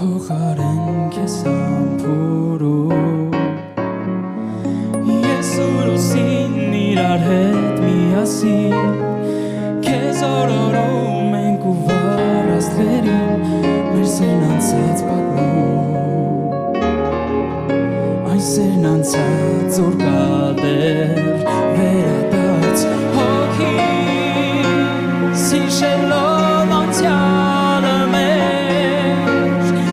փոխարեն քեզ համբուրում Ես ուրուսին իրար հետ միասին Քեզ օրորում ենք ու վառաստ վերին Մեր սենանցած